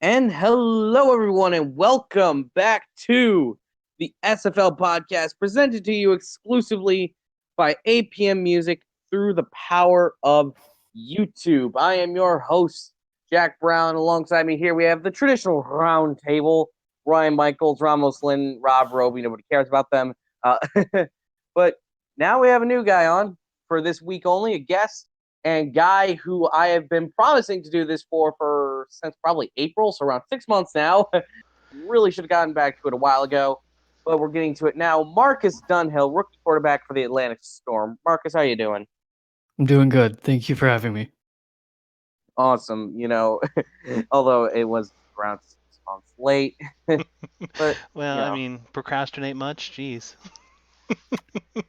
And hello, everyone, and welcome back to the SFL Podcast, presented to you exclusively by APM Music through the power of YouTube. I am your host, Jack Brown. Alongside me here, we have the traditional round table: Ryan Michaels, Ramos Lynn, Rob Roby. Nobody cares about them. Uh, but now we have a new guy on for this week only, a guest and guy who I have been promising to do this for since probably April, so around 6 months now. Really should have gotten back to it a while ago, but we're getting to it now. Marcus Dunhill, rookie quarterback for the Atlantic Storm. Marcus, how you doing? I'm doing good. Thank you for having me. Awesome. Although it was around 6 months late, but Well, you I know, mean, procrastinate much? Jeez.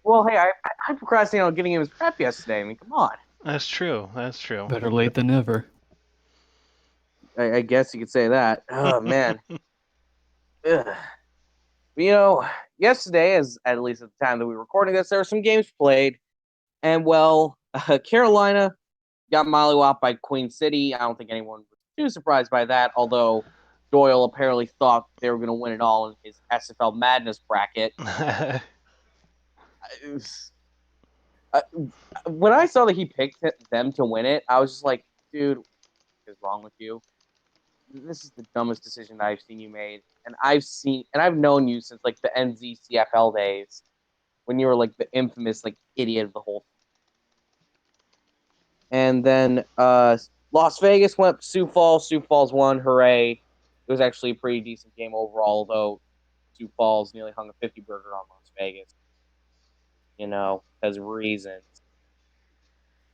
well, hey, I procrastinated on getting him his prep yesterday. I mean, come on. That's true. That's true. Better late than never. I guess you could say that. Oh man. Ugh. You know, yesterday, as at least at the time that we were recording this, there were some games played, and well, Carolina got mollywopped by Queen City. I don't think anyone was too surprised by that, although Doyle apparently thought they were going to win it all in his SFL Madness bracket. Uh, when I saw that he picked them to win it, I was just like, dude, what is wrong with you? This is the dumbest decision I've seen you made. And I've known you since like the NZCFL days when you were like the infamous like idiot of the whole thing. And then Las Vegas went up Sioux Falls. Sioux Falls won. Hooray. It was actually a pretty decent game overall, although Sioux Falls nearly hung a 50 burger on Las Vegas, because of reasons.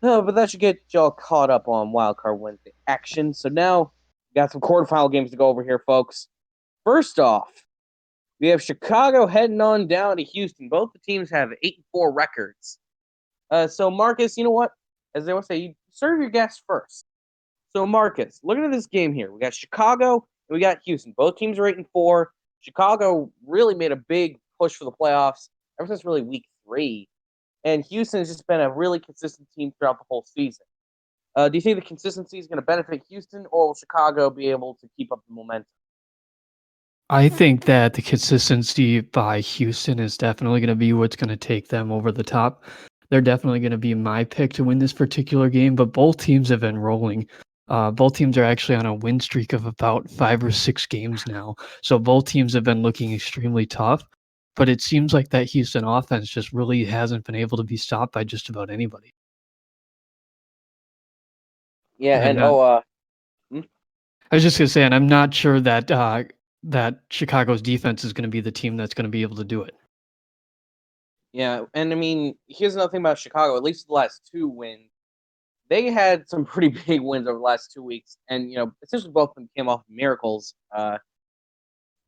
No, but that should get y'all caught up on Wildcard Wednesday action. So now we got some quarterfinal games to go over here, folks. First off, we have Chicago heading on down to Houston. Both the teams have 8-4 records. So Marcus, you know what? As they would say, you serve your guests first. So Marcus, looking at this game here, we got Chicago and we got Houston. Both teams are 8-4. Chicago really made a big push for the playoffs ever since really week 3, and Houston has just been a really consistent team throughout the whole season. Do you think the consistency is going to benefit Houston, or will Chicago be able to keep up the momentum? I think that the consistency by Houston is definitely going to be what's going to take them over the top. They're definitely going to be my pick to win this particular game, but both teams have been rolling. Both teams are actually on a win streak of about 5 or 6 games now. So both teams have been looking extremely tough, but it seems like that Houston offense just really hasn't been able to be stopped by just about anybody. Yeah, And I'm and not hmm? I was just gonna say, and I'm not sure that that Chicago's defense is going to be the team that's going to be able to do it. Yeah, and I mean, here's another thing about Chicago. At least the last 2 wins, they had some pretty big wins over the last 2 weeks, and essentially both of them came off miracles.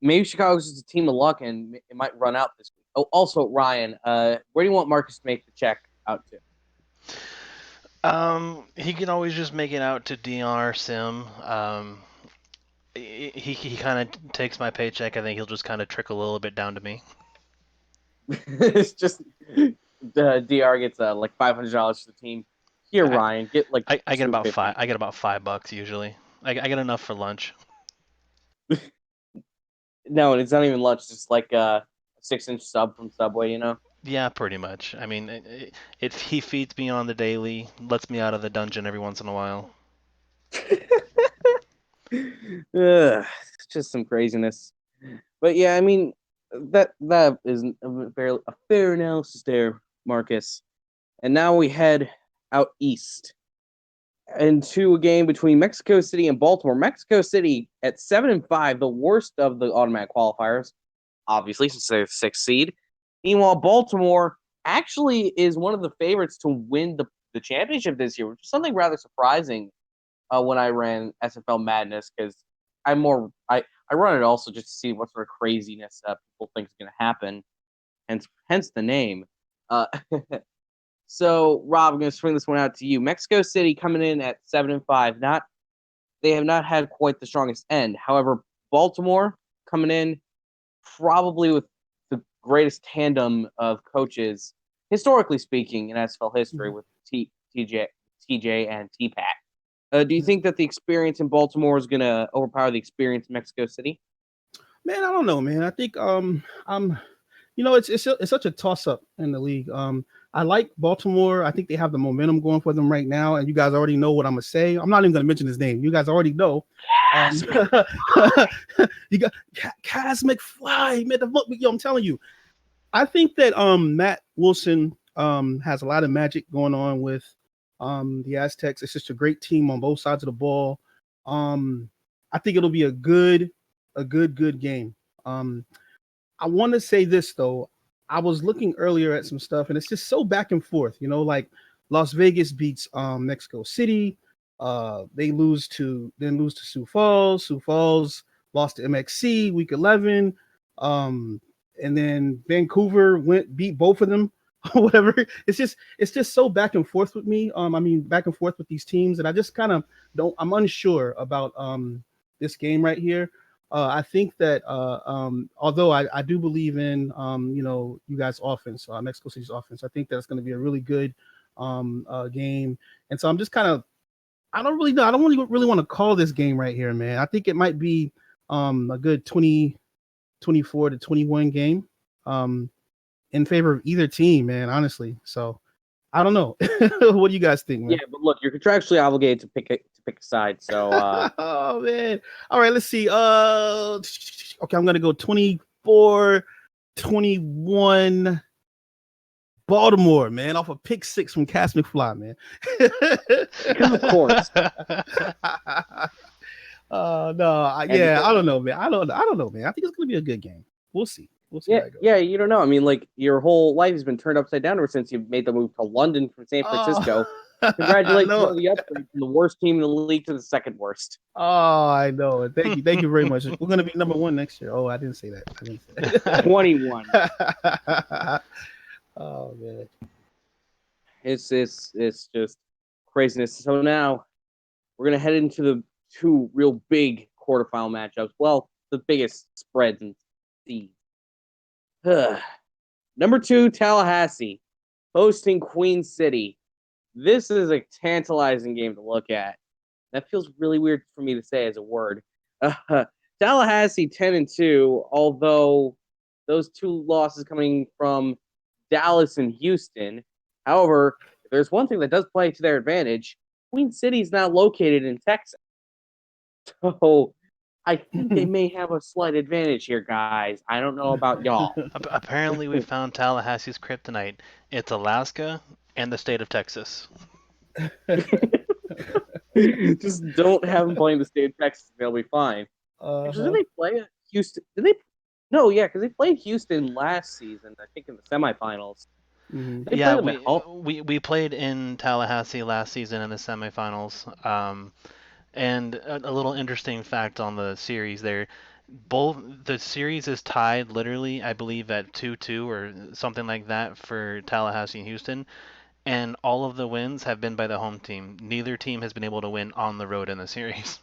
Maybe Chicago's just a team of luck, and it might run out this week. Oh, also Ryan, where do you want Marcus to make the check out to? He can always just make it out to DR Sim. He kind of takes my paycheck. I think he'll just kind of trickle a little bit down to me. It's just Dr gets like $500 to the team. Here, I, Ryan, get like I get about five. 250. I get about $5 usually. I get enough for lunch. No, and it's not even lunch. It's just like a 6-inch sub from Subway. Yeah, pretty much. I mean, if he feeds me on the daily, lets me out of the dungeon every once in a while. It's just some craziness. But yeah, I mean that is a fair analysis there, Marcus. And now we head out east into a game between Mexico City and Baltimore. Mexico City at 7-5, the worst of the automatic qualifiers, obviously, since they're the 6th seed. Meanwhile, Baltimore actually is one of the favorites to win the championship this year, which is something rather surprising when I ran SFL Madness, because I run it also just to see what sort of craziness people think is going to happen, hence the name. Uh, so, Rob, I'm going to swing this one out to you. Mexico City coming in at 7-5. They have not had quite the strongest end. However, Baltimore coming in probably with the greatest tandem of coaches, historically speaking, in SFL history, with TJ and T-Pat. Do you think that the experience in Baltimore is going to overpower the experience in Mexico City? Man, I don't know, man. I think I'm it's such a toss up in the league. I like Baltimore. I think they have the momentum going for them right now, and you guys already know what I'm gonna say. I'm not even gonna mention his name. You guys already know. You got Kaz McFly, man. I'm telling you, I think that Matt Wilson has a lot of magic going on with the Aztecs. It's just a great team on both sides of the ball. I think it'll be a good game. I want to say this though. I was looking earlier at some stuff, and it's just so back and forth. Like Las Vegas beats Mexico City. They lose to Sioux Falls. Sioux Falls lost to MXC week 11. And then Vancouver beat both of them. Whatever. It's just so back and forth with me. Back and forth with these teams, and I just kind of I'm unsure about this game right here. I think that although I do believe in you guys' offense, Mexico City's offense, I think that it's going to be a really good game. And so I'm just kind of I don't really know. I don't really want to call this game right here, man. I think it might be a good 24-21 game in favor of either team, man, honestly. So I don't know. What do you guys think, man? Yeah, but look, you're contractually obligated to pick a side. So oh man. All right, let's see. Okay, I'm gonna go 24-21 Baltimore, man, off a pick 6 from Cass McFly, man. of course. I don't know, man. I don't know, man. I think it's gonna be a good game. We'll see. Yeah, you don't know. I mean, like your whole life has been turned upside down ever since you made the move to London from San Francisco. Congratulations on the upgrade from the worst team in the league to the second worst. Oh, I know. Thank you very much. We're gonna be number 1 next year. Oh, I didn't say that. 21. Oh man, it's just craziness. So now we're gonna head into the 2 real big quarterfinal matchups. Well, the biggest spreads and seeds. Number 2, Tallahassee hosting Queen City. This is a tantalizing game to look at. That feels really weird for me to say as a word. Tallahassee 10-2, although those 2 losses coming from Dallas and Houston. However, if there's one thing that does play to their advantage, Queen City is now located in Texas. So I think they may have a slight advantage here, guys. I don't know about y'all. Apparently, we found Tallahassee's kryptonite. It's Alaska and the state of Texas. Just don't have them playing the state of Texas. They'll be fine. Did they play Houston? Did they? No, yeah, because they played Houston last season, I think in the semifinals. Mm-hmm. Yeah, we played in Tallahassee last season in the semifinals. And a little interesting fact on the series there, the series is tied literally, I believe, at 2-2 or something like that for Tallahassee and Houston, and all of the wins have been by the home team. Neither team has been able to win on the road in the series.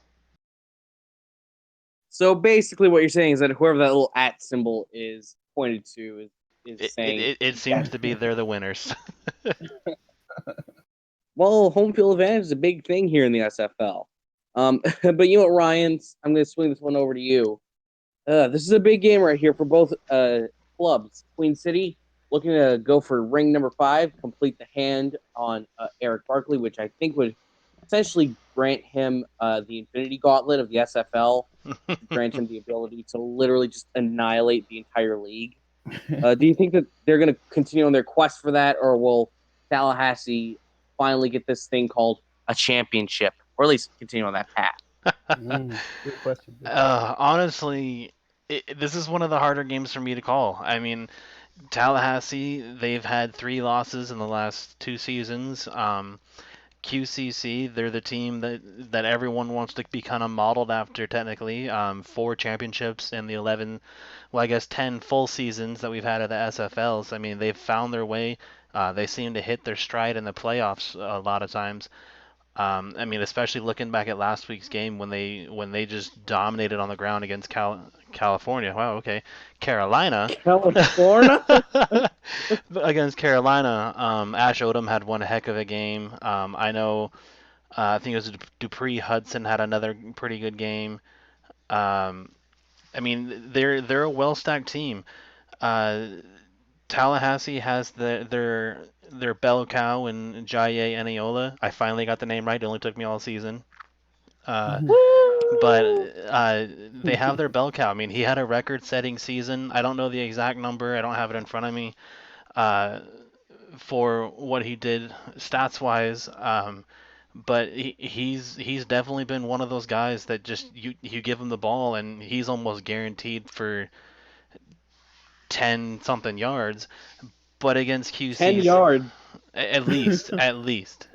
So basically, what you're saying is that whoever that little @ symbol is pointed to is saying it seems to be they're the winners. Well, home field advantage is a big thing here in the SFL. But you know what, Ryan? I'm going to swing this one over to you. This is a big game right here for both clubs. Queen City looking to go for ring number 5, complete the hand on Eric Barkley, which I think would essentially grant him the Infinity Gauntlet of the SFL, grant him the ability to literally just annihilate the entire league. Do you think that they're going to continue on their quest for that, or will Tallahassee finally get this thing called a championship, or at least continue on that path? Good question. Honestly, this is one of the harder games for me to call. I mean, Tallahassee, they've had 3 losses in the last 2 seasons. QCC, they're the team that everyone wants to be kind of modeled after technically. 4 championships in the 11, well, I guess 10 full seasons that we've had at the SFLs. I mean, they've found their way. They seem to hit their stride in the playoffs a lot of times. I mean, especially looking back at last week's game when they just dominated on the ground against California. Wow, okay, Carolina. California? Against Carolina, Ash Odom had one heck of a game. I know I think it was Dupree Hudson had another pretty good game. Um, I mean, they're a well stacked team. Uh, Tallahassee has their bell cow in Jaye Eniola. I finally got the name right. It only took me all season. Uh, Mhm. but Woo! they have their bell cow. I mean, he had a record-setting season. I don't know the exact number. I don't have it in front of me. Uh, for what he did stats wise. But he's definitely been one of those guys that just you give him the ball and he's almost guaranteed for 10 something yards. But against 10 QC's yards. at least.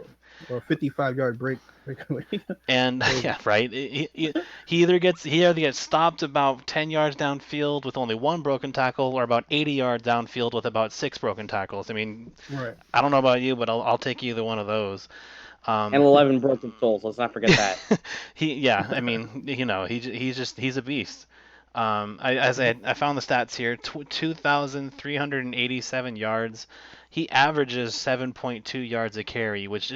Or 55-yard breakaway. And Crazy. yeah, right. He either gets stopped about 10 yards downfield with only one broken tackle, or about 80 yards downfield with about six broken tackles. I mean, Right. I don't know about you, but I'll take either one of those. And Um, 11 broken souls. Let's not forget that. yeah, I mean, he's a beast. I found the stats here, 2,387 yards. He averages 7.2 yards a carry, which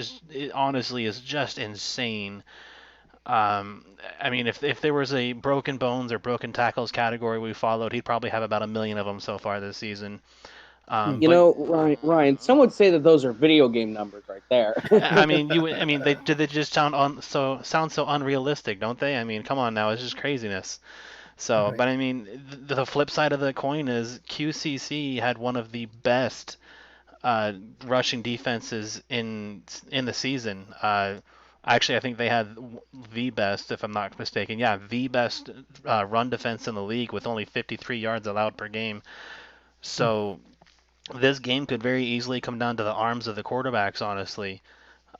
honestly is just insane. I mean, if there was a broken bones or broken tackles category we followed, he'd probably have about a million of them so far this season. Hmm. You But know, Ryan, some would say that those are video game numbers right there. I mean, they just sound so unrealistic, don't they? I mean, come on now, it's just craziness. So, Right. but I mean, the flip side of the coin is QCC had one of the best uh, rushing defenses in the season. Actually, I think they had the best, if I'm not mistaken. Yeah, the best run defense in the league with only 53 yards allowed per game. Hmm. So this game could very easily come down to the arms of the quarterbacks, honestly.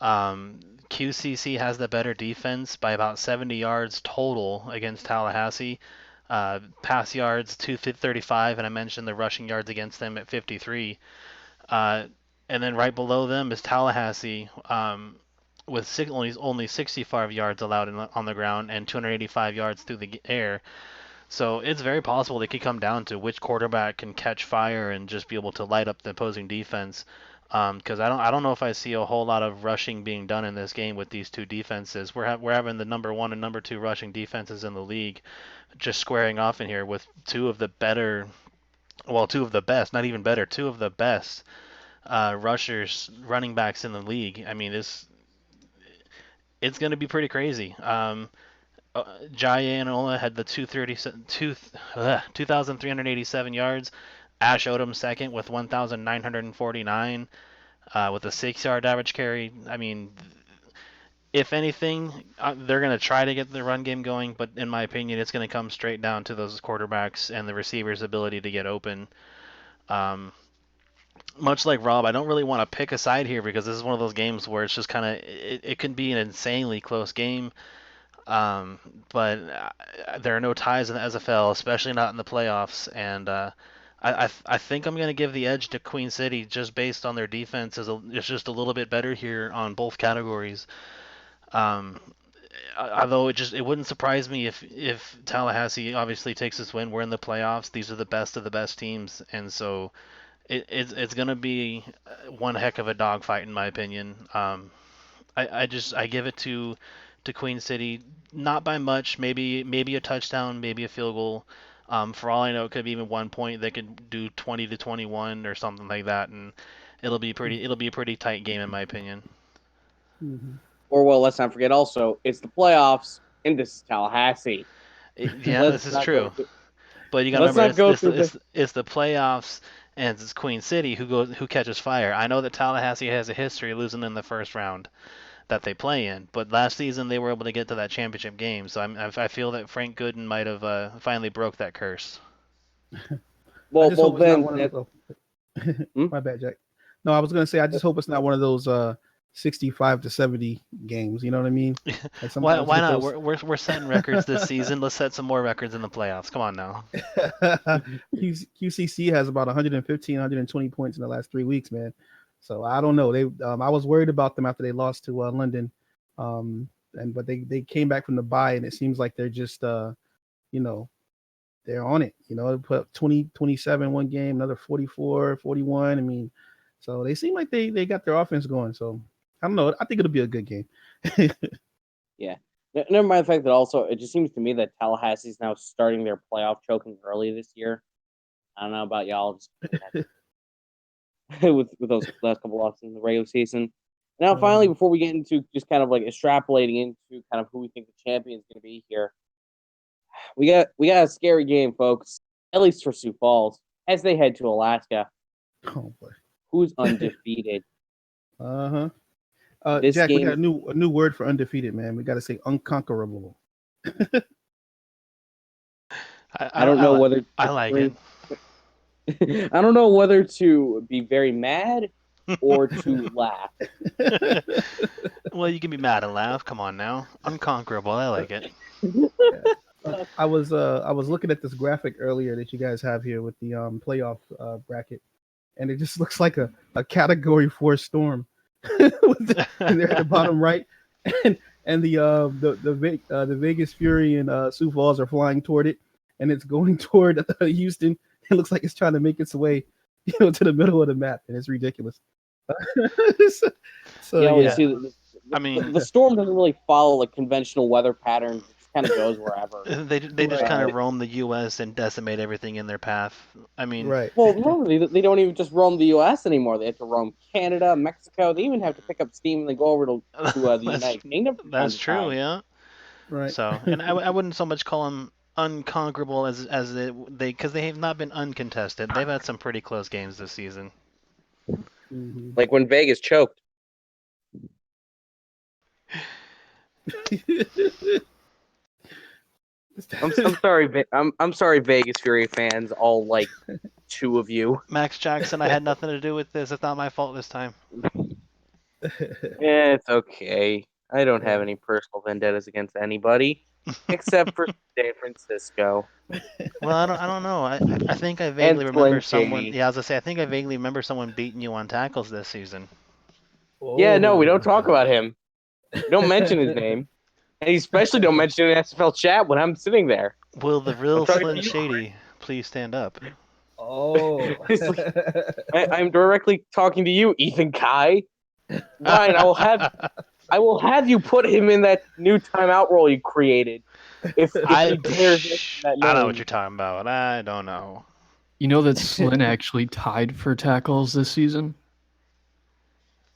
Um, QCC has the better defense by about 70 yards total against Tallahassee. Pass yards 235, and I mentioned the rushing yards against them at 53. Uh, and then right below them is Tallahassee with only 65 yards allowed on the ground and 285 yards through the air. So it's very possible they could come down to which quarterback can catch fire and just be able to light up the opposing defense. Because I don't know if I see a whole lot of rushing being done in this game with these two defenses. We're having the number one and number two rushing defenses in the league just squaring off in here with two of the best, not even better, two of the best rushers, running backs in the league. I mean, it's going to be pretty crazy. Jaya Anola had the 2,387 yards. Ash Odom second with 1,949 with a 6 yard average carry. I mean, if anything, they're going to try to get the run game going, but in my opinion, it's going to come straight down to those quarterbacks and the receivers' ability to get open. Um, Much like Rob, I don't really want to pick a side here because this is one of those games where it's just kind of it can be an insanely close game. Um, but there are no ties in the SFL, especially not in the playoffs. And I think I'm going to give the edge to Queen City just based on their defense. It's just a little bit better here on both categories. Um, Although it wouldn't surprise me if Tallahassee obviously takes this win. We're in the playoffs. These are the best of the best teams, and so it's going to be one heck of a dogfight in my opinion. I give it to Queen City, not by much, maybe a touchdown, maybe a field goal. For all I know, it could be even 1 point. They could do 20-21 or something like that, and it'll be a pretty tight game in my opinion. Hmm. Or, well, let's not forget also, it's the playoffs, and this is Tallahassee. Yeah, Let's this is not go true. through, But you gotta let's remember, not go through the. it's the playoffs, and it's Queen City who catches fire. I know that Tallahassee has a history of losing in the first round that they play in, but last season they were able to get to that championship game. So I feel that Frank Gooden might have finally broke that curse. I Well, just well, hope it's not then. one of those. Hmm? My bad, Jack. No, I was gonna say I just hope it's not one of those 65-70 games. You know what I mean? Like sometimes Why with not? those. We're setting records this season. Let's set some more records in the playoffs. Come on now. QCC has about 115, 120 points in the last 3 weeks, man. So I don't know. I was worried about them after they lost to London, but they came back from the bye, and it seems like they're just you know they're on it. They put up 20, 27 one game, another 44, 41. I mean, so they seem like they got their offense going. So I don't know. I think it'll be a good game. Yeah. Never mind the fact that also it just seems to me that Tallahassee's now starting their playoff choking early this year. I don't know about y'all, just with those last couple losses in the regular season. Now, finally, before we get into just kind of like extrapolating into kind of who we think the champion's going to be here, we got a scary game, folks. At least for Sioux Falls, as they head to Alaska. Oh boy. Who's undefeated? Uh-huh. This Jack, we game- got a new word for undefeated, man. We got to say unconquerable. I don't know whether I like it. I don't know whether to be very mad or to laugh. Well, you can be mad and laugh. Come on now, unconquerable. I like it. I was looking at this graphic earlier that you guys have here with the playoff bracket, and it just looks like a Category 4 storm. And they're at the bottom right, and the Vegas Fury and Sioux Falls are flying toward it, and it's going toward Houston. It looks like it's trying to make its way, to the middle of the map, and it's ridiculous. So You always yeah. see I mean, the storm doesn't really follow like conventional weather patterns. It just kind of goes wherever. they just kind Right. of roam the U.S. and decimate everything in their path. I mean, Right. Well, remember, they don't even just roam the U.S. anymore. They have to roam Canada, Mexico. They even have to pick up steam and they go over to the that's, United Kingdom. from time that's to true. time. Yeah. Right. So, and I wouldn't so much call them unconquerable as they because they have not been uncontested. They've had some pretty close games this season. Mhm. Like when Vegas choked. I'm sorry. I'm sorry, Vegas Fury fans. All like two of you. Max Jackson, I had nothing to do with this. It's not my fault this time. Yeah, it's okay. I don't have any personal vendettas against anybody except for San Francisco. Well, I don't know. I think I And vaguely remember Slim someone. Shady. Yeah, I was gonna say I think I vaguely remember someone beating you on tackles this season. Yeah, no, we don't Oh. talk about him. We don't mention his name. And you especially don't mention it in SFL chat when I'm sitting there. Will the real talking Slim to you. Shady please stand up? Oh. I'm directly talking to you, Ethan Kai. Ryan, I will have you put him in that new timeout role you created. If he dares mention that I know name. what you're talking about. I don't know. You know that Slyn actually tied for tackles this season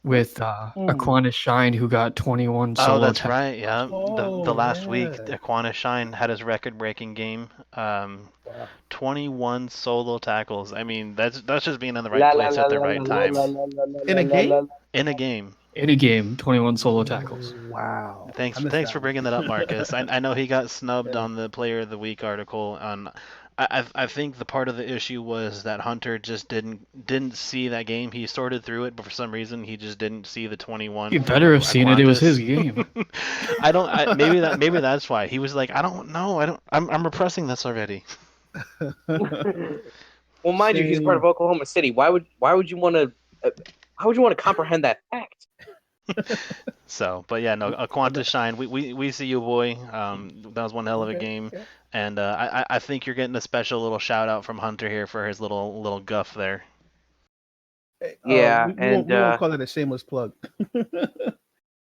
with Aquinas Shine, who got 21 solo Oh, that's tackles. right. Yeah, the last week, yeah. Aquinas Shine had his record-breaking game. Wow. 21 solo tackles. I mean, that's just being in the right La, la, place la, at the la, right la, time la, la, la, la, In a la, game? la, la. in a game. In a game, 21 solo tackles. Wow. Thanks I missed thanks that for one. bringing that up, Marcus. I know he got snubbed Yeah. on the Player of the Week article. I think the part of the issue was that Hunter just didn't see that game. He sorted through it, but for some reason he just didn't see the 21. You from better have seen it. It was his Aquantis. game. Maybe that's why he was like, I don't know. I'm repressing this already. Well, mind you, he's part of Oklahoma City. Why would you want to comprehend that fact? So, but yeah, no, Aquantis Shine. We see you, boy. That was one hell of a Okay, game, okay. and I think you're getting a special little shout out from Hunter here for his little guff there. Hey, Yeah, we and won't call it a shameless plug.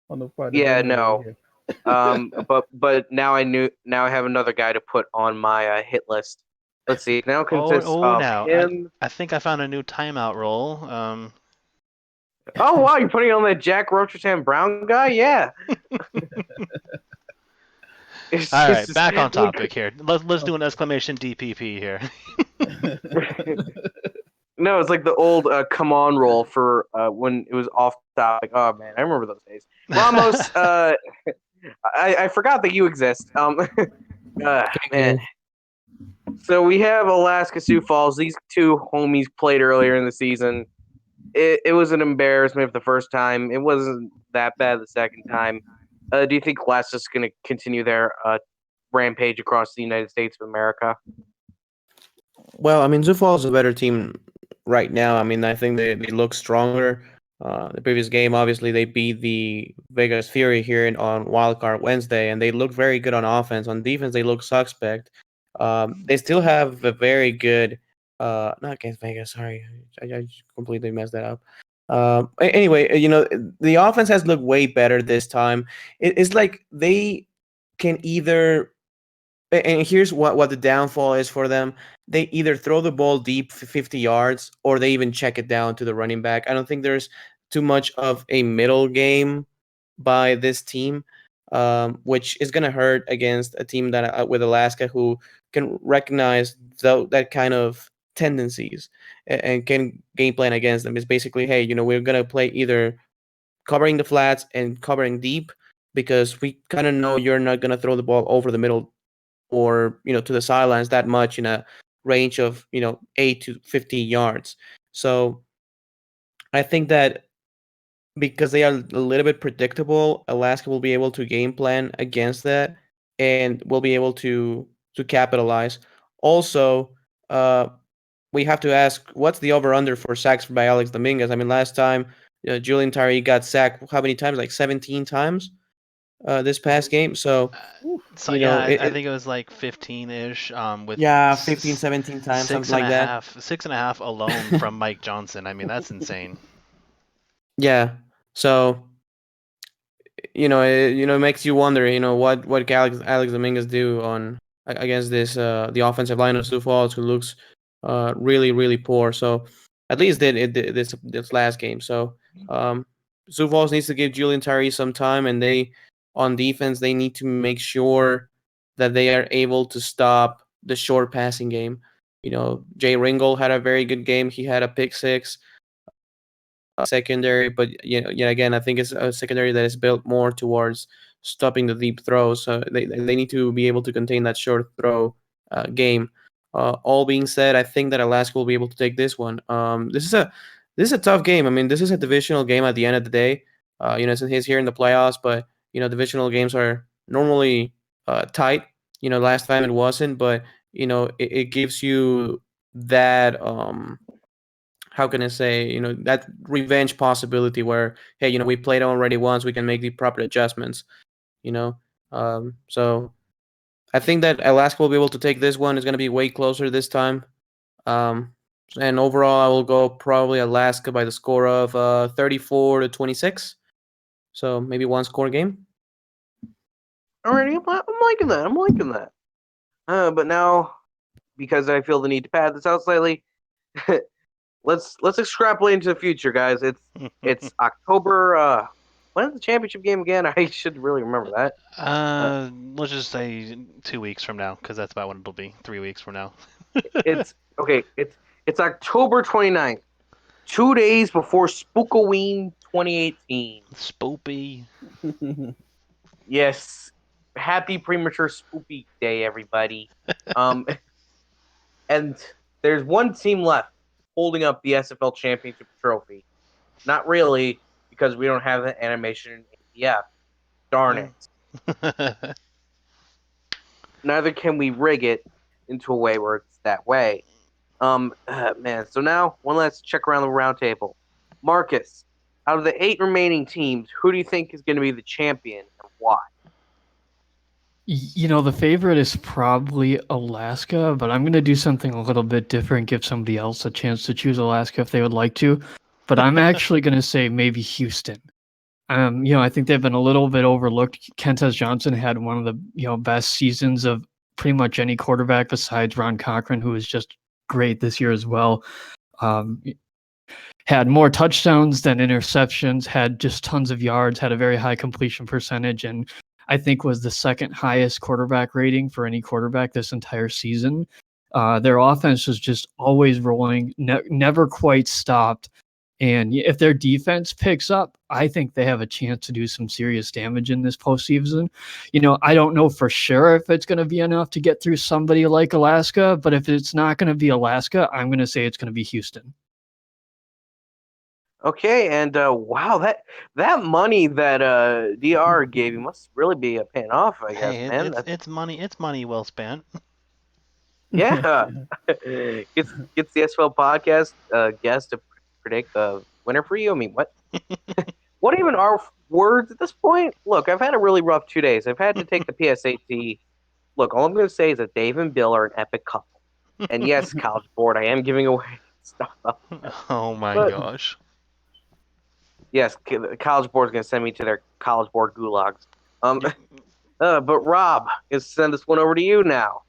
On the part of yeah, the no. But now I have another guy to put on my hit list. Let's see. It now consists of Now him. I think I found a new timeout role. Oh wow, you're putting on that Jack Rochertan Brown guy? Yeah. It's All right, just- back on topic here. Let's do an exclamation DPP here. No, it's like the old come on roll for when it was off topic. Oh man, I remember those days. Ramos, I forgot that you exist. Man. So we have Alaska Sioux Falls. These two homies played earlier in the season. It was an embarrassment for the first time. It wasn't that bad the second time. Do you think Alaska's going to continue their rampage across the United States of America? Well, I mean, Sioux Falls is a better team right now. I mean, I think they look stronger. The previous game, obviously, they beat the Vegas Fury here on Wildcard Wednesday, and they look very good on offense. On defense, they look suspect. They still have a very good, not against Vegas, sorry. I completely messed that up. Anyway, the offense has looked way better this time. It's like they can either, and here's what the downfall is for them. They either throw the ball deep 50 yards or they even check it down to the running back. I don't think there's too much of a middle game by this team, which is going to hurt against a team that with Alaska who can recognize that kind of tendencies and can game plan against them. Is basically, hey, we're going to play either covering the flats and covering deep because we kind of know you're not going to throw the ball over the middle or to the sidelines that much in a range of 8 to 15 yards. So I think that because they are a little bit predictable, Alaska will be able to game plan against that and will be able to capitalize. Also, we have to ask what's the over under for sacks by Alex Dominguez. I mean, last time Julian Tari got sacked how many times? Like 17 times this past game. So So you yeah, know, I think it was like 15-ish, with yeah, 15, 17 times, something like that. six and a half alone from Mike Johnson. I mean, that's insane. Yeah. So it makes you wonder, what can Alex Dominguez do on against this the offensive line of Sioux Falls, who looks really really poor. So at least did this last game. So Sioux Falls needs to give Julian Tyree some time, and they on defense they need to make sure that they are able to stop the short passing game. Jay Ringgold had a very good game. He had a pick six secondary, but again, I think it's a secondary that is built more towards stopping the deep throws. So they need to be able to contain that short throw game. All being said, I think that Alaska will be able to take this one. This is a tough game. I mean, this is a divisional game at the end of the day. Since he's here in the playoffs, but divisional games are normally tight. Last time it wasn't, but it gives you that how can I say, that revenge possibility where, hey, we played already once, we can make the proper adjustments, you know. So I think that Alaska will be able to take this one. It's going to be way closer this time. Um, and overall, I will go probably Alaska by the score of 34-26. So maybe one score game. Alrighty, I'm liking that. I'm liking that. But now, because I feel the need to pad this out slightly, let's extrapolate into the future, guys. It's October. When is the championship game again? I should really remember that. Let's just say 2 weeks from now, because that's about when it'll be. 3 weeks from now. It's okay. It's October 29th, 2 days before Spookoween 2018. Spoopy. Yes, happy premature Spoopy Day, everybody. And there's one team left holding up the SFL Championship trophy. Not really, because we don't have the animation in ATF. Darn it. Neither can we rig it into a way where it's that way. Man. So now, one last check around the round table. Marcus, out of the 8 remaining teams, who do you think is going to be the champion and why? The favorite is probably Alaska, but I'm going to do something a little bit different, give somebody else a chance to choose Alaska if they would like to. But I'm actually going to say maybe Houston. I think they've been a little bit overlooked. Kentez Johnson had one of the, best seasons of pretty much any quarterback besides Ron Cochran, who was just great this year as well. Had more touchdowns than interceptions, had just tons of yards, had a very high completion percentage, and I think was the second highest quarterback rating for any quarterback this entire season. Their offense was just always rolling, never quite stopped. And if their defense picks up, I think they have a chance to do some serious damage in this postseason. I don't know for sure if it's going to be enough to get through somebody like Alaska, but if it's not going to be Alaska, I'm going to say it's going to be Houston. Okay, and wow, that money that DR gave you must really be paying off, I guess, Hey, man. it's money. It's money well spent. Yeah, gets the SFL podcast guest to predict the winner for you. I mean, what? What even are words at this point? Look, I've had a really rough 2 days. I've had to take the PSAT. Look, all I'm going to say is that Dave and Bill are an epic couple. And yes, College Board, I am giving away stuff. Oh my But- gosh. Yes, the college board's gonna send me to their college board gulags. Um, Yep. but Rob, is send this one over to you now.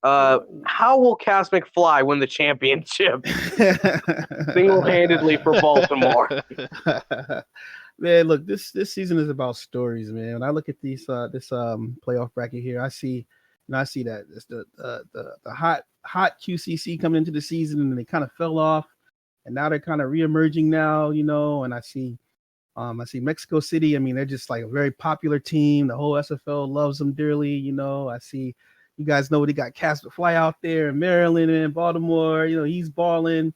How will Cass McFly win the championship single-handedly for Baltimore? Man, look, this season is about stories, man. When I look at this playoff bracket here, I see that it's the hot QCC coming into the season, and they kind of fell off, and now they're kind of reemerging now, and I see Mexico City. I mean, they're just like a very popular team. The whole SFL loves them dearly. I see you guys know they got Casper Fly out there in Maryland and Baltimore. He's balling.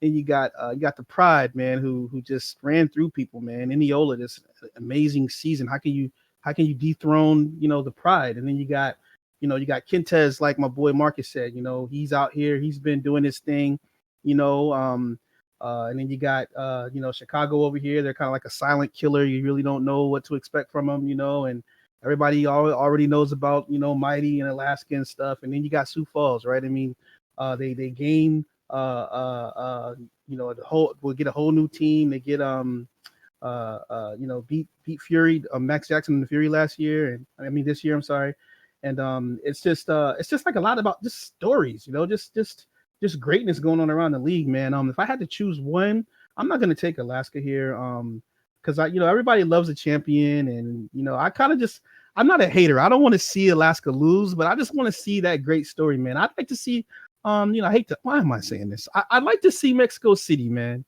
And you got the Pride, man, who just ran through people, man. Indiola, this amazing season. How can you dethrone the Pride? And then you got Quintez, like my boy Marcus said. He's out here. He's been doing his thing. And then you got Chicago over here. They're kind of like a silent killer. You really don't know what to expect from them. And everybody already knows about Mighty and Alaska and stuff. And then you got Sioux Falls, right? I mean, they gain. We'll get a whole new team. They get beat Fury, Max Jackson and the Fury last year, and I mean this year. I'm sorry, and it's just like a lot about just stories, just greatness going on around the league, man. If I had to choose one, I'm not gonna take Alaska here, because everybody loves a champion, and I kind of just. I'm not a hater. I don't want to see Alaska lose, but I just want to see that great story, man. I'd like to see why am I saying this? I'd like to see Mexico City, man,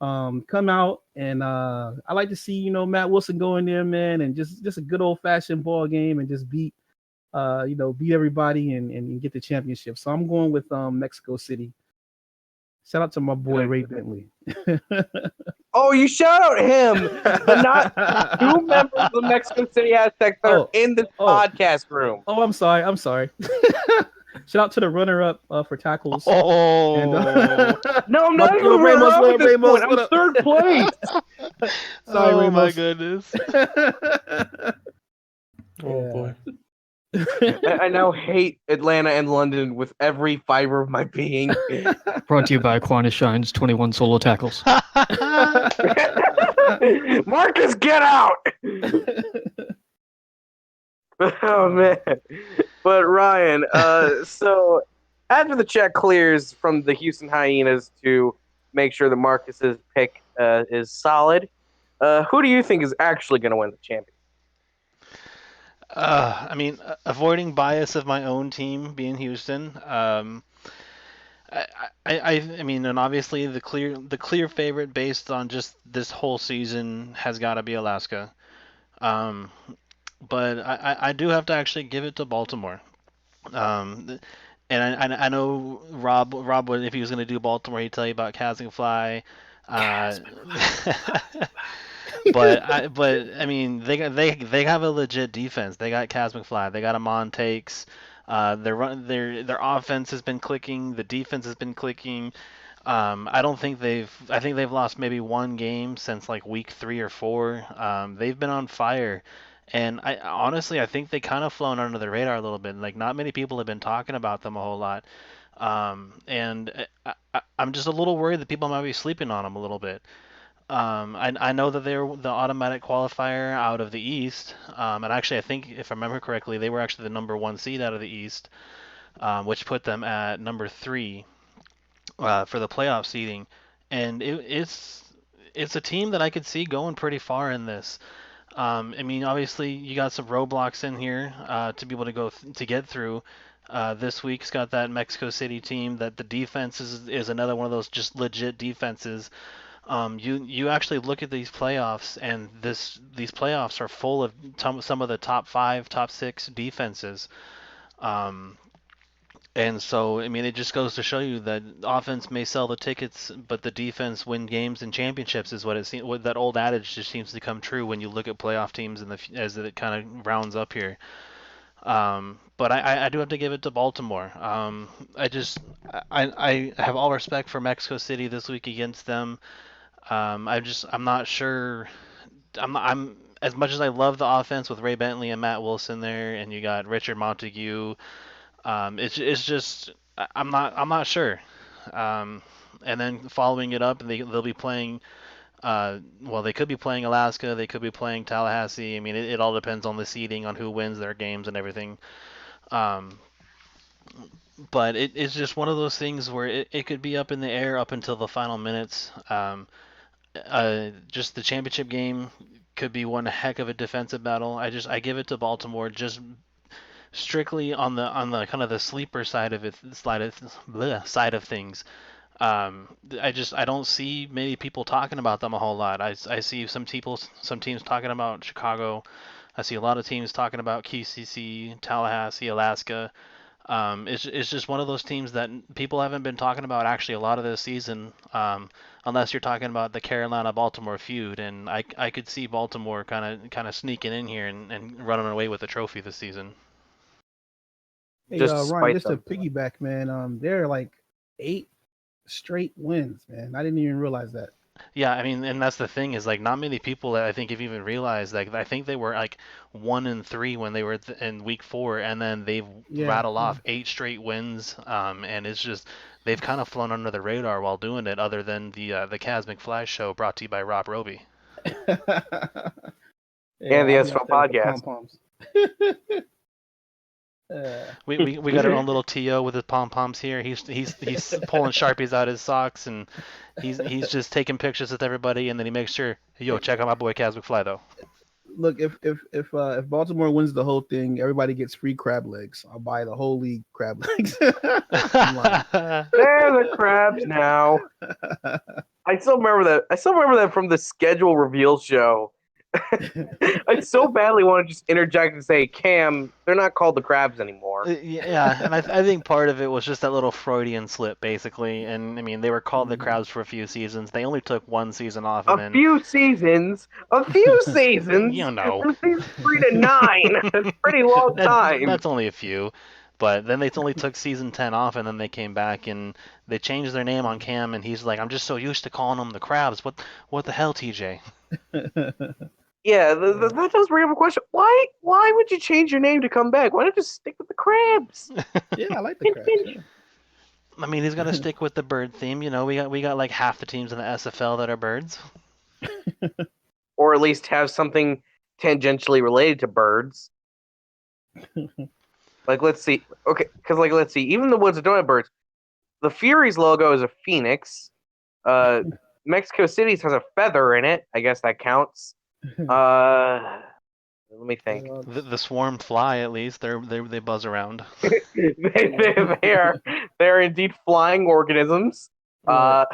come out, and I like to see, Matt Wilson go in there, man, and just a good old fashioned ball game and just beat everybody and get the championship. So I'm going with Mexico City. Shout out to my boy Ray Bentley. Oh, you shout out him, but not two members of the Mexico City Aztecs that are in this podcast room. Oh, I'm sorry. Shout out to the runner-up for tackles. Oh, and, no, I'm not even runner-up at this point. I'm third place. Sorry, Ramos. My goodness. Oh boy. I now hate Atlanta and London with every fiber of my being. Brought to you by Aquinas Shines 21 solo tackles. Marcus, get out! Oh man. But Ryan, so after the check clears from the Houston Hyenas to make sure that Marcus's pick is solid, who do you think is actually going to win the championship? I mean, avoiding bias of my own team being Houston. I mean, and obviously the clear favorite based on just this whole season has got to be Alaska. But I do have to actually give it to Baltimore. And I know Rob would, if he was going to do Baltimore, he'd tell you about Kaz and Fly. But I mean they have a legit defense. They got Kaz McFly. They got Amon Takes. Their offense has been clicking. The defense has been clicking. I think they've lost maybe one game since like week 3 or 4. They've been on fire. And I think they kind of flown under the radar a little bit. Like not many people have been talking about them a whole lot. And I'm just a little worried that people might be sleeping on them a little bit. I know that they're the automatic qualifier out of the East, and actually I think if I remember correctly, they were actually the number 1 seed out of the East, which put them at number 3 for the playoff seeding, and it's a team that I could see going pretty far in this. I mean, obviously you got some roadblocks in here to be able to to get through. This week's got that Mexico City team that the defense is another one of those just legit defenses. You actually look at these playoffs, and these playoffs are full of some of the top 5, top 6 defenses. And so, I mean, it just goes to show you that offense may sell the tickets, but the defense win games and championships is what it seems. What that old adage just seems to come true when you look at playoff teams as it kind of rounds up here. But I do have to give it to Baltimore. I have all respect for Mexico City this week against them. I'm not sure. I'm as much as I love the offense with Ray Bentley and Matt Wilson there, and you got Richard Montague. It's just I'm not sure. And then following it up, they'll be playing Well, they could be playing Alaska, they could be playing Tallahassee. I mean, it all depends on the seeding, on who wins their games and everything. Um, but it's just one of those things where it could be up in the air up until the final minutes. Just the championship game could be one heck of a defensive battle. I give it to Baltimore just strictly on the kind of the sleeper side of it, side of things. I don't see many people talking about them a whole lot. I see some teams talking about Chicago. I see a lot of teams talking about QCC, Tallahassee, Alaska. It's just one of those teams that people haven't been talking about actually a lot of this season, unless you're talking about the Carolina Baltimore feud, and I could see Baltimore kind of sneaking in here and running away with the trophy this season. Hey, Just to Ryan, spite just to them. piggyback, man. They're like 8 straight wins, man. I didn't even realize that. Yeah, I mean, and that's the thing is like not many people I think have even realized like I think they were like 1-3 when they were in week 4, and then they've Yeah, rattled off 8 straight wins. And it's just they've kind of flown under the radar while doing it, other than the Kaz McFly show brought to you by Rob Roby. yeah. And the I'll be SFL out there with the Podcast. pom poms. We got our own little To with his pom poms here. He's pulling sharpies out his socks, and he's just taking pictures with everybody, and then he makes sure, yo, check out my boy Kaz McFly though. Look, if Baltimore wins the whole thing, everybody gets free crab legs. I'll buy the whole league crab legs. I'm lying. They're the crabs now. I still remember that. I still remember that from the schedule reveal show. I so badly want to just interject and say, Cam, they're not called the crabs anymore. Yeah, and I think part of it was just that little Freudian slip, basically. And I mean, they were called the Crabs for a few seasons. They only took one season off, and A then few seasons. you know, From season 3 to 9. That's a pretty long time. that's only a few. But then they only took season 10 off, and then they came back and they changed their name on Cam, and he's like, I'm just so used to calling them the Crabs. What the hell, TJ? Yeah, that does bring up a question. Why would you change your name to come back? Why not just stick with the crabs? Yeah, I like the crabs. Yeah. I mean, he's gonna stick with the bird theme. You know, we got like half the teams in the SFL that are birds. Or at least have something tangentially related to birds. Like, let's see. Okay, because let's see. Even the ones that don't have birds, the Furies logo is a phoenix. Mexico City's has a feather in it. I guess that counts. Let me think. The swarm fly, at least they buzz around. they're indeed flying organisms. Right.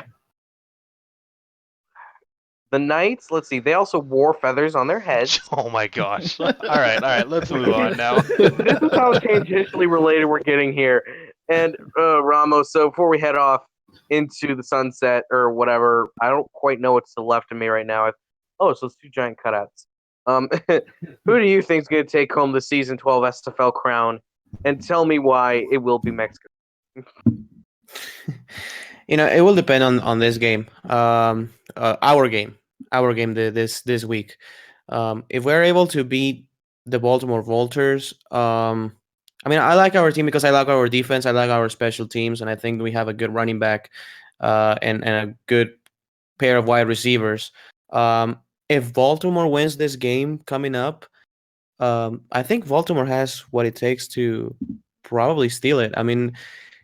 The Knights, let's see, they also wore feathers on their heads. Oh my gosh! All right, let's move on now. This is how tangentially related we're getting here. And Ramos, so before we head off into the sunset or whatever, I don't quite know what's to the left of me right now. So it's 2 giant cutouts. Who do you think is going to take home the season 12 SFL crown? And tell me why it will be Mexico. It will depend on this game. Our game this week. If we're able to beat the Baltimore Vultures, I mean, I like our team because I like our defense, I like our special teams, and I think we have a good running back, and a good pair of wide receivers. If Baltimore wins this game coming up, I think Baltimore has what it takes to probably steal it. I mean,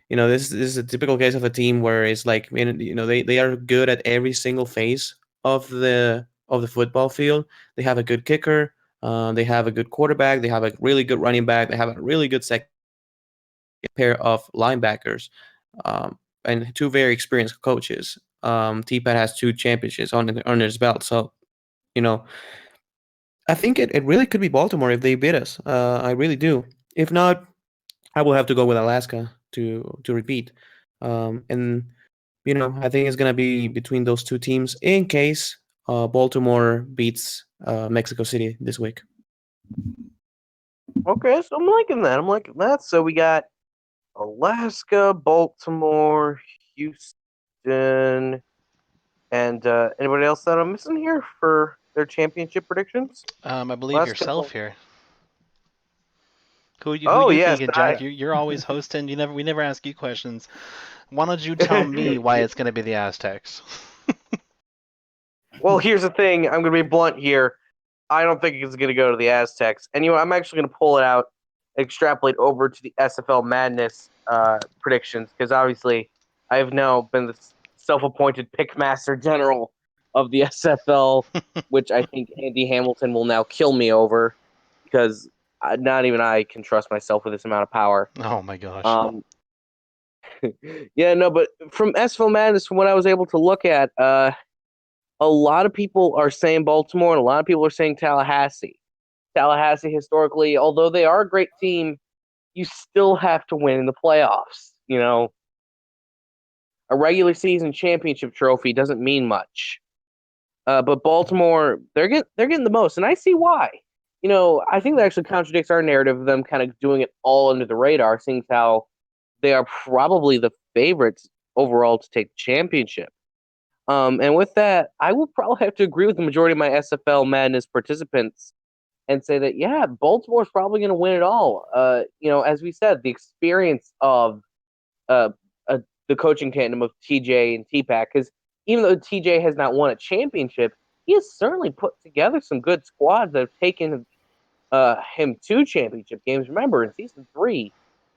this is a typical case of a team where it's like, they are good at every single phase of the football field. They have a good kicker, they have a good quarterback, they have a really good running back, they have a really good second pair of linebackers, and 2 very experienced coaches. T-Pat has 2 championships on his belt, so I think it really could be Baltimore if they beat us. I really do. If not, I will have to go with Alaska to repeat. And I think it's gonna be between those 2 teams in case Baltimore beats Mexico City this week. Okay, so I'm liking that. So we got Alaska, Baltimore, Houston, and anybody else that I'm missing here for their championship predictions? I believe Alaska, yourself here. Who Oh, you yes, thinking, Jack? You're always hosting. We never ask you questions. Why don't you tell me why it's going to be the Aztecs? Well, here's the thing. I'm going to be blunt here. I don't think it's going to go to the Aztecs. And, I'm actually going to pull it out, extrapolate over to the SFL Madness predictions, because obviously I have now been the self-appointed pickmaster general of the SFL, which I think Andy Hamilton will now kill me over, because not even I can trust myself with this amount of power. Oh my gosh. Yeah, no, but from SFL Madness, from what I was able to look at, a lot of people are saying Baltimore, and a lot of people are saying Tallahassee. Tallahassee, historically, although they are a great team, you still have to win in the playoffs. A regular season championship trophy doesn't mean much. But Baltimore, they're getting the most, and I see why. I think that actually contradicts our narrative of them kind of doing it all under the radar, seeing how they are probably the favorites overall to take the championship. And with that, I will probably have to agree with the majority of my SFL Madness participants and say that, yeah, Baltimore's probably going to win it all. As we said, the experience of uh, the coaching tandem of TJ and T-Pack, because even though TJ has not won a championship, he has certainly put together some good squads that have taken him to championship games. Remember, in season 3,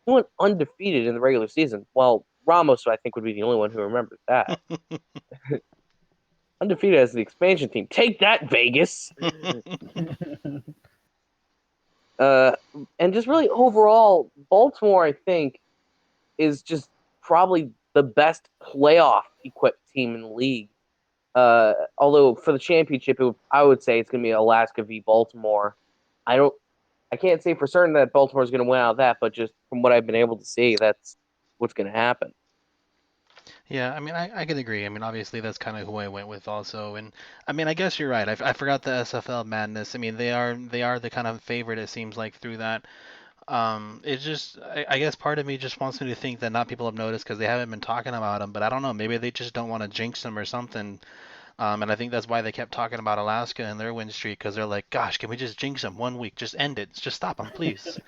he went undefeated in the regular season. Well, Ramos, I think, would be the only one who remembers that. Undefeated as the expansion team. Take that, Vegas. And just really overall, Baltimore, I think, is just probably the best playoff equipped team in the league. Although for the championship, I would say it's going to be Alaska v. Baltimore. I can't say for certain that Baltimore is going to win out of that, but just from what I've been able to see, that's what's going to happen. Yeah, I mean, I can agree. I mean, obviously that's kind of who I went with also, and I mean, I guess you're right. I forgot the SFL Madness. I mean, they are the kind of favorite it seems like through that. It's just I guess part of me just wants me to think that not people have noticed because they haven't been talking about them, but I don't know. Maybe they just don't want to jinx them or something. And I think that's why they kept talking about Alaska and their win streak because they're like, gosh, can we just jinx them 1 week? Just end it. Just stop them, please.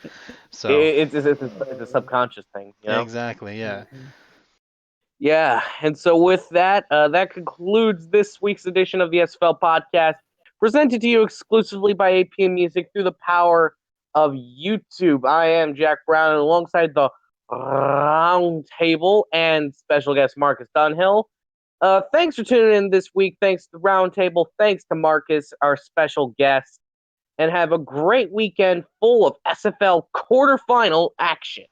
So It's a subconscious thing, exactly, yeah. Yeah, and so with that, that concludes this week's edition of the SFL Podcast, presented to you exclusively by APM Music through the power of YouTube. I am Jack Brown, and alongside the round table and special guest Marcus Dunhill. Thanks for tuning in this week. Thanks to the round table. Thanks to Marcus, our special guest. And have a great weekend full of SFL quarterfinal action.